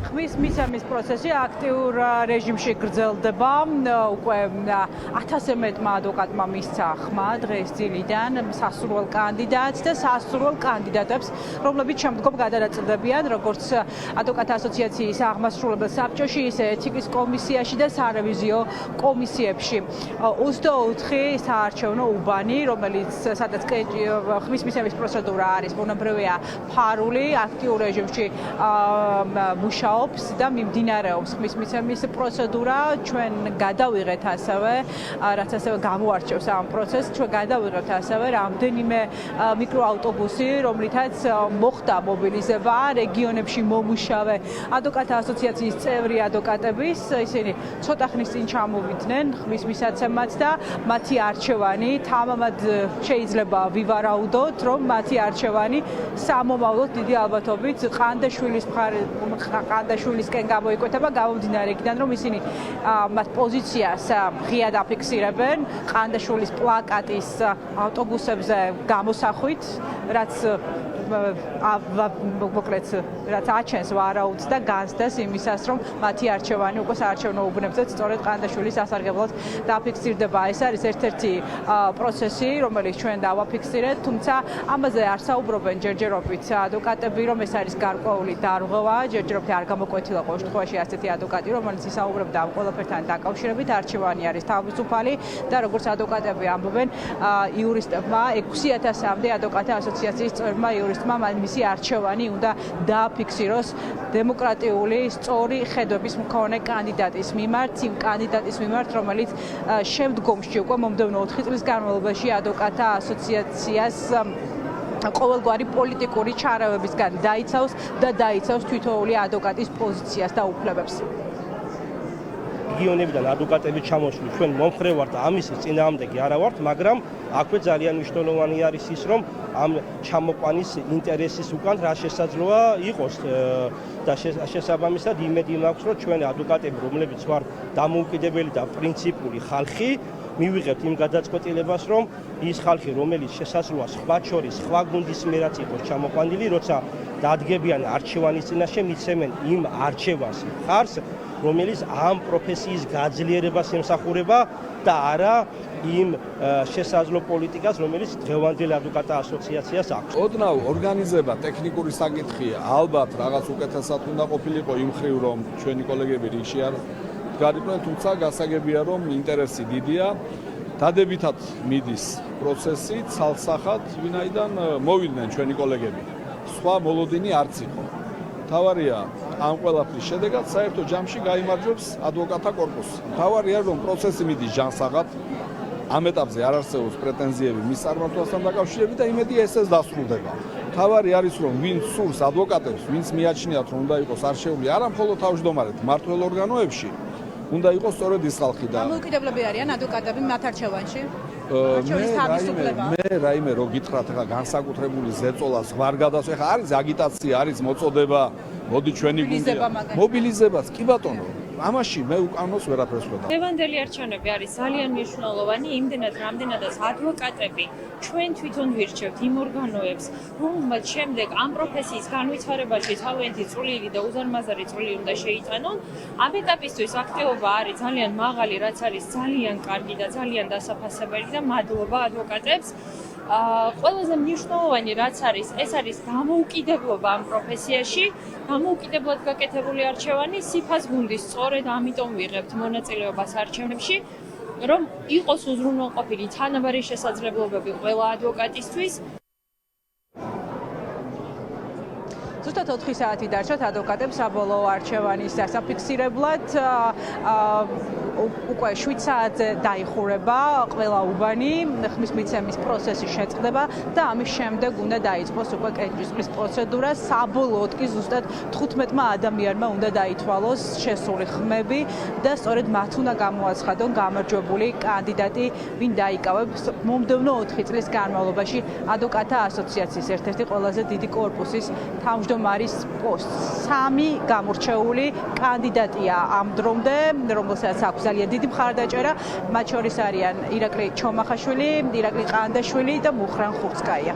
ხმის მიცემის პროცესი აქტიურ რეჟიმში გრძელდება. უკვე 1000-ზე მეტმა ადვოკატმა მისცა ხმა დღეს ძილიდან სასურველ კანდიდატს და სასურველ კანდიდატებს, რომლებიც შემდგომ გადააწყვეტებიან როგორც ადვოკატთა ასოციაციის აღმასრულებელ საბჭოში, ისე ეთიკის კომისიაში და სარევიზიო კომისიებში. 24 საარჩევნო უბანი, რომელიც სადაც ხმის მიცემის პროცედურა არის ბუნებრივია ფარული, აქტიურ რეჟიმში მუშაობს და მიმდინარეობს ხმის მიცემის პროცედურა. ჩვენ გადავიღეთ ასევე, რაც ასევე გამოარჩევს ამ პროცესს, ჩვენ გადავიღეთ ასევე რამდენიმე მიკროავტობუსი, რომლითაც მოხდა მობილიზება რეგიონებში მომუშავე ადვოკატთა ასოციაციის წევრი ადვოკატების. ისინი ცოტა ხნის წინ ჩამოვიდნენ ხმის მისაცემად და მათი არჩევანი თამამად შეიძლება ვივარაუდოთ, რომ მათი არჩევანი სამომავლოდ დიდი ალბათობით ყანდაშვილისკენ გამოიკვეთა გამომდინარე იქიდან, რომ ისინი მათ პოზიციას ღიად აფიქსირებენ ყანდაშვილის პლაკატის ავტობუსებზე გამოსახვით, რაც მოკლედ რაც აჩენს ვარაუდს და განცდას იმისას, რომ მათი არჩევანი უკვე საარჩევნო უბნებზე სწორედ ყანდაშვილის სასარგებლოდ დაფიქსირდება. ეს არის ერთ-ერთი პროცესი, რომელიც ჩვენ დავაფიქსირეთ, თუმცა ამაზე არ საუბრობენ ჯერჯერობით ადვოკატები, რომ ეს არის გარკვეული დარღვევა, ჯერჯერობით არ გამოკვეთილა ყოველ შემთხვევაში ასეთი ადვოკატი, რომელიც ისაუბრებდა ამ ყველაფერთან დაკავშირებით. არჩევანი არის თავისუფალი და როგორც ადვოკატები ამბობენ, იურისტებმა 6000-მდე ადვოკატთა ასოციაციის წევრმა იურისტებმა მისი არჩევანი უნდა დააფიქსიროს დემოკრატიული სწორი ხედვების მქონე კანდიდატის მიმართ, იმ კანდიდატის მიმართ, რომელიც შემდგომში უკვე მომდევნო 4 წლის განმავლობაში ადვოკატთა ასოციაციას ყოველგვარი პოლიტიკური ჩარავებისგან დაიცავს და დაიცავს თითოეული ადვოკატის პოზიციას და უფლებებს. რეგიონებიდან ადვოკატები ჩამოსული ჩვენ მომხრე ვართ და ამის წინააღმდეგი არა ვართ, მაგრამ აქვე ძალიან მნიშვნელოვანი არის ის, რომ ამ ჩამოყვანის ინტერესის უკან რა შესაძლოა იყოს და შესაბამისად იმედი მაქვს, რომ ჩვენ ადვოკატები, რომლებიც ვართ დამოუკიდებელი და პრინციპული ხალხი, მივიღებთ იმ გადაწყვეტილებას, რომ ის ხალხი, რომელიც შესაძლოა სხვა შორის, სხვა გუნდის მერაც იყოს ჩამოყვანილი, როცა დადგებიან არჩევანის წინაშე, მიცემენ იმ არჩევანს მხარს, რომელიც ამ პროფესიის გაძლიერებას ემსახურება და არა იმ შესაძლო პოლიტიკას, რომელიც დღევანდელ ადვოკატთა ასოციაციას აქვს. ოდნავ ორგანიზება ტექნიკური საკითხია, ალბათ რაღაც უკეთესად უნდა ყოფილიყო იმ მხრივ, რომ ჩვენი კოლეგები რიგში არ გარიყვნენ, თუმცა გასაგებია, რომ ინტერესი დიდია. დადებითად მიდის პროცესი, ცალსახად, ვინაიდან მოვიდნენ ჩვენი კოლეგები. სხვა მოლოდინი არც იყო. თავარია ამ ყველაფრის შედეგად საერთო ჯამში გაიმარჯვებს ადვოკატთა კორპუსი. თავარია, რომ პროცესი მიდის ჯანსაღად, ამ ეტაპზე არ არსებობს პრეტენზიები მის წარმართვასთან დაკავშირებით და იმედი ესეც დასრულდება. თავარი არის, რომ ვინც სურს ადვოკატებს, ვინც მიაჩნიათ, რომ უნდა იყოს არჩეული არა მხოლოდ თავმჯდომარედ, მმართველ ორგანოებში, უნდა იყოს სწორედ ის ხალხი და დამოუკიდებლები არიან ადვოკატები მათ არჩევანში? მე რაიმე რო გითხრათ, ახლა განსაკუთრებული ზეწოლა, ზღვარგადასვლა, ახლა არის აგიტაცია, არის მოწოდება, მოდი ჩვენი გუნდი მობილიზებაც, კი ბატონო. ამაში მე უკანონოს ვერაფერს ვხედავ. დღევანდელი არჩევნები არის ძალიან მნიშვნელოვანი, იმდენად, რამდენადაც ადვოკატები ჩვენ თვითონ ვირჩევთ იმ ორგანოებს, რომელმაც შემდეგ ამ პროფესიის განვითარებაში თავიანთი წვლილი და უზარმაზარი წვლილი უნდა შეიტანონ. ამ ეტაპისთვის აქტივობა არის ძალიან მაღალი, რაც არის ძალიან კარგი და ძალიან დასაფასებელი და მადლობა ადვოკატებს. ყველაზე მნიშვნელოვანი რაც არის, ეს არის დამოუკიდებლობა ამ პროფესიაში, დამოუკიდებლად გაკეთებული არჩევანი სიფას გუნდის, სწორედ ამიტომ ვიღებთ მონაწილეობას არჩევნებში, რომ იყოს უზრუნველყოფილი თანაბარი შესაძლებლობები ყველა ადვოკატისთვის. ზუსტად 4 საათი დარჩათ ადვოკატებს საბოლოო არჩევანის დასაფიქსირებლად. უკვე 7 საათზე დაიხურება ყველა უბანი, ხმის მიცემის პროცესი შეწყდება და ამის შემდეგ უნდა დაიწყოს უკვე კენჭისყრის პროცედურა. საბოლოოდ კი ზუსტად 15 ადამიანმა უნდა დაითვალოს შესული ხმები და სწორედ მათ უნდა გამოაცხადონ გამარჯვებული კანდიდატი, ვინ დაიკავებს მომდევნო 4 წლის განმავლობაში ადვოკატთა ასოციაციის ერთ-ერთი ყველაზე დიდი კორპუსის თავმჯდომარის პოსტს. 3 გამორჩეული კანდიდატია ამ დრომდე, რომელსაც აქვს ძალიან დიდი მხარდაჭერა, მათ შორის არიან ირაკლი ჩომახაშვილი, ირაკლი ყანდაშვილი და მუხრან ხურცკაია.